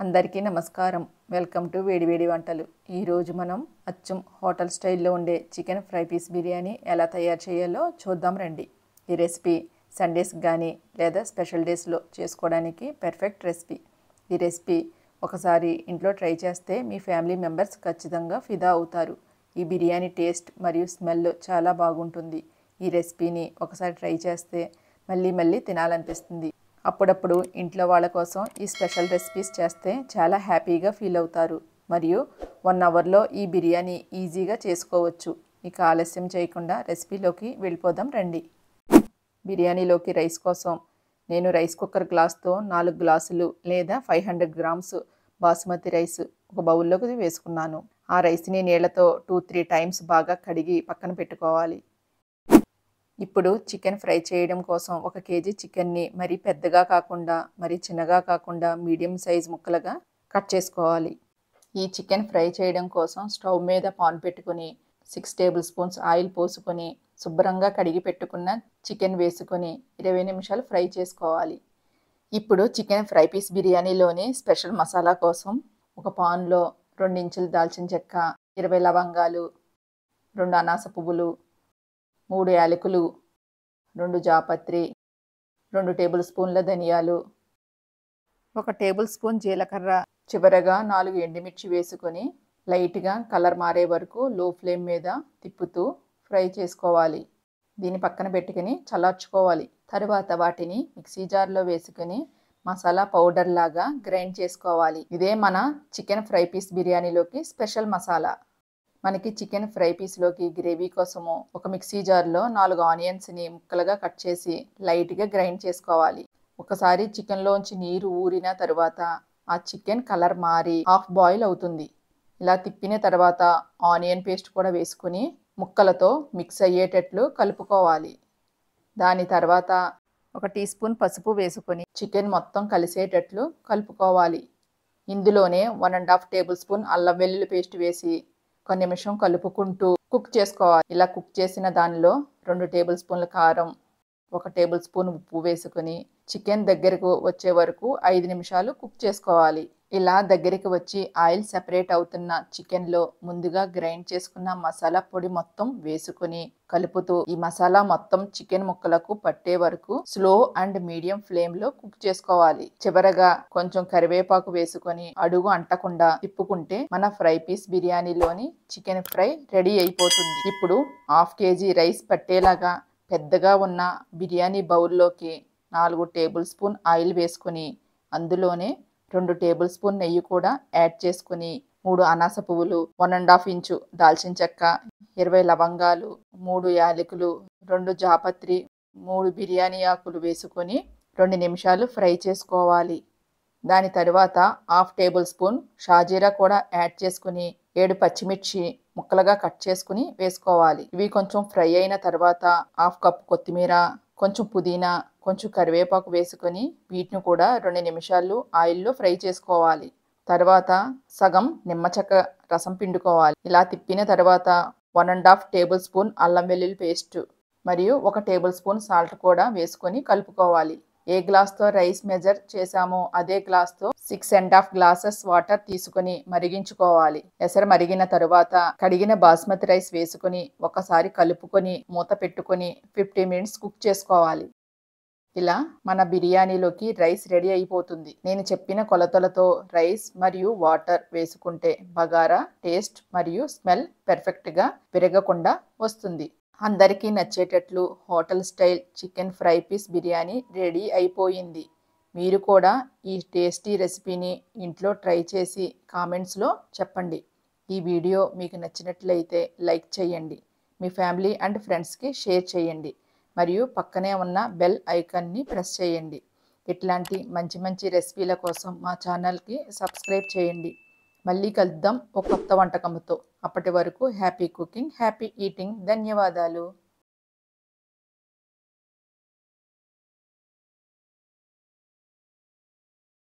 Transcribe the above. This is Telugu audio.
అందరికీ నమస్కారం. వెల్కమ్ టు వేడి వేడి వంటలు. ఈరోజు మనం అచ్చం హోటల్ స్టైల్లో ఉండే చికెన్ ఫ్రై పీస్ బిర్యానీ ఎలా తయారు చేయాలో చూద్దాం రండి. ఈ రెసిపీ సండేస్కి కానీ లేదా స్పెషల్ డేస్లో చేసుకోవడానికి పర్ఫెక్ట్ రెసిపీ. ఈ రెసిపీ ఒకసారి ఇంట్లో ట్రై చేస్తే మీ ఫ్యామిలీ మెంబర్స్ ఖచ్చితంగా ఫిదా అవుతారు. ఈ బిర్యానీ టేస్ట్ మరియు స్మెల్ చాలా బాగుంటుంది. ఈ రెసిపీని ఒకసారి ట్రై చేస్తే మళ్ళీ మళ్ళీ తినాలనిపిస్తుంది. అప్పుడప్పుడు ఇంట్లో వాళ్ళ కోసం ఈ స్పెషల్ రెసిపీస్ చేస్తే చాలా హ్యాపీగా ఫీల్ అవుతారు. మరియు 1 అవర్లో ఈ బిర్యానీ ఈజీగా చేసుకోవచ్చు. ఇక ఆలస్యం చేయకుండా రెసిపీలోకి వెళ్ళిపోదాం రండి. బిర్యానీలోకి రైస్ కోసం నేను రైస్ కుక్కర్ గ్లాస్తో 4 గ్లాసులు లేదా 500 గ్రామ్స్ బాస్మతి రైస్ ఒక బౌల్లోకి వేసుకున్నాను. ఆ రైస్ని నీళ్లతో 2-3 టైమ్స్ బాగా కడిగి పక్కన పెట్టుకోవాలి. ఇప్పుడు చికెన్ ఫ్రై చేయడం కోసం 1 కేజీ చికెన్ని మరీ పెద్దగా కాకుండా మరీ చిన్నగా కాకుండా మీడియం సైజ్ ముక్కలుగా కట్ చేసుకోవాలి. ఈ చికెన్ ఫ్రై చేయడం కోసం స్టవ్ మీద పాన్ పెట్టుకుని 6 టేబుల్ స్పూన్స్ ఆయిల్ పోసుకొని శుభ్రంగా కడిగి పెట్టుకున్న చికెన్ వేసుకొని 20 నిమిషాలు ఫ్రై చేసుకోవాలి. ఇప్పుడు చికెన్ ఫ్రై పీస్ బిర్యానీలోని స్పెషల్ మసాలా కోసం ఒక పాన్లో 2 ఇంచుల దాల్చిన చెక్క, 20 లవంగాలు, 2 అనాస పువ్వులు, 3 యాలకులు, 2 జాపత్రి, 2 టేబుల్ స్పూన్ల ధనియాలు, 1 టేబుల్ స్పూన్ జీలకర్ర, చివరగా 4 ఎండుమిర్చి వేసుకొని లైట్గా కలర్ మారే వరకు లో ఫ్లేమ్ మీద తిప్పుతూ ఫ్రై చేసుకోవాలి. దీన్ని పక్కన పెట్టుకుని చల్లార్చుకోవాలి. తర్వాత వాటిని మిక్సీ జార్లో వేసుకుని మసాలా పౌడర్ లాగా గ్రైండ్ చేసుకోవాలి. ఇదే మన చికెన్ ఫ్రై పీస్ బిర్యానీలోకి స్పెషల్ మసాలా. మనకి చికెన్ ఫ్రై పీస్లోకి గ్రేవీ కోసము ఒక మిక్సీ జార్లో 4 ఆనియన్స్ని ముక్కలుగా కట్ చేసి లైట్గా గ్రైండ్ చేసుకోవాలి. ఒకసారి చికెన్లోంచి నీరు ఊరిన తర్వాత ఆ చికెన్ కలర్ మారి హాఫ్ బాయిల్ అవుతుంది. ఇలా తిప్పిన తర్వాత ఆనియన్ పేస్ట్ కూడా వేసుకుని ముక్కలతో మిక్స్ అయ్యేటట్లు కలుపుకోవాలి. దాని తర్వాత 1 టీ స్పూన్ పసుపు వేసుకొని చికెన్ మొత్తం కలిసేటట్లు కలుపుకోవాలి. ఇందులోనే 1½ టేబుల్ స్పూన్ అల్లం వెల్లుల్లి పేస్ట్ వేసి 1 నిమిషం కలుపుకుంటూ కుక్ చేసుకోవాలి. ఇలా కుక్ చేసిన దానిలో 2 టేబుల్ స్పూన్ల కారం, 1 టేబుల్ స్పూన్ ఉప్పు వేసుకుని చికెన్ దగ్గరకు వచ్చే వరకు 5 నిమిషాలు కుక్ చేసుకోవాలి. ఇలా దగ్గరికి వచ్చి ఆయిల్ సెపరేట్ అవుతున్న చికెన్లో ముందుగా గ్రైండ్ చేసుకున్న మసాలా పొడి మొత్తం వేసుకుని కలుపుతూ ఈ మసాలా మొత్తం చికెన్ ముక్కలకు పట్టే వరకు స్లో అండ్ మీడియం ఫ్లేమ్లో కుక్ చేసుకోవాలి. చివరగా కొంచెం కరివేపాకు వేసుకొని అడుగు అంటకుండా తిప్పుకుంటే మన ఫ్రై పీస్ బిర్యానీలోని చికెన్ ఫ్రై రెడీ అయిపోతుంది. ఇప్పుడు 1/2 కేజీ రైస్ పట్టేలాగా పెద్దగా ఉన్న బిర్యానీ బౌల్లోకి 4 టేబుల్ స్పూన్ ఆయిల్ వేసుకొని అందులోనే 2 టేబుల్ స్పూన్ నెయ్యి కూడా యాడ్ చేసుకుని 3 అనాస పువ్వులు, 1½ ఇంచు దాల్చిన చెక్క, 20 లవంగాలు, 3 యాలకులు, 2 జాపత్రి, 3 బిర్యానీ ఆకులు వేసుకొని 2 నిమిషాలు ఫ్రై చేసుకోవాలి. దాని తర్వాత 1/2 టేబుల్ స్పూన్ షాజీరా కూడా యాడ్ చేసుకుని 7 పచ్చిమిర్చి ముక్కలుగా కట్ చేసుకుని వేసుకోవాలి. ఇవి కొంచెం ఫ్రై అయిన తర్వాత 1/2 కప్ కొత్తిమీర, కొంచెం పుదీనా, కొంచెం కరివేపాకు వేసుకొని వీటిని కూడా 2 నిమిషాలు ఆయిల్లో ఫ్రై చేసుకోవాలి. తర్వాత సగం నిమ్మ చెక్క రసం పిండుకోవాలి. ఇలా తిప్పిన తర్వాత 1½ టేబుల్ స్పూన్ అల్లం వెల్లుల్లి పేస్ట్ మరియు 1 టేబుల్ స్పూన్ సాల్ట్ కూడా వేసుకొని కలుపుకోవాలి. ఏ గ్లాస్తో రైస్ మెజర్ చేసామో అదే గ్లాస్తో 6½ గ్లాసెస్ వాటర్ తీసుకొని మరిగించుకోవాలి. ఎసరు మరిగిన తరువాత కడిగిన బాస్మతి రైస్ వేసుకొని ఒకసారి కలుపుకొని మూత పెట్టుకొని 15 మినిట్స్ కుక్ చేసుకోవాలి. ఇలా మన బిర్యానీలోకి రైస్ రెడీ అయిపోతుంది. నేను చెప్పిన కొలతలతో రైస్ మరియు వాటర్ వేసుకుంటే బగారా టేస్ట్ మరియు స్మెల్ పర్ఫెక్ట్గా విరగకుండా వస్తుంది. అందరికీ నచ్చేటట్లు hotel style chicken fry piece biryani ready అయిపోయింది. మీరు కూడా ఈ టేస్టీ రెసిపీని ఇంట్లో ట్రై చేసి కామెంట్స్లో చెప్పండి. ఈ వీడియో మీకు నచ్చినట్లయితే లైక్ చేయండి. మీ ఫ్యామిలీ అండ్ ఫ్రెండ్స్కి షేర్ చేయండి. మరియు పక్కనే ఉన్న బెల్ ఐకాన్ని ప్రెస్ చేయండి. ఇట్లాంటి మంచి మంచి రెసిపీల కోసం మా ఛానల్కి సబ్స్క్రైబ్ చేయండి. మళ్ళీ కలుద్దాం ఒక కొత్త వంటకంతో. అప్పటి వరకు హ్యాపీ కుకింగ్, హ్యాపీ ఈటింగ్. ధన్యవాదాలు.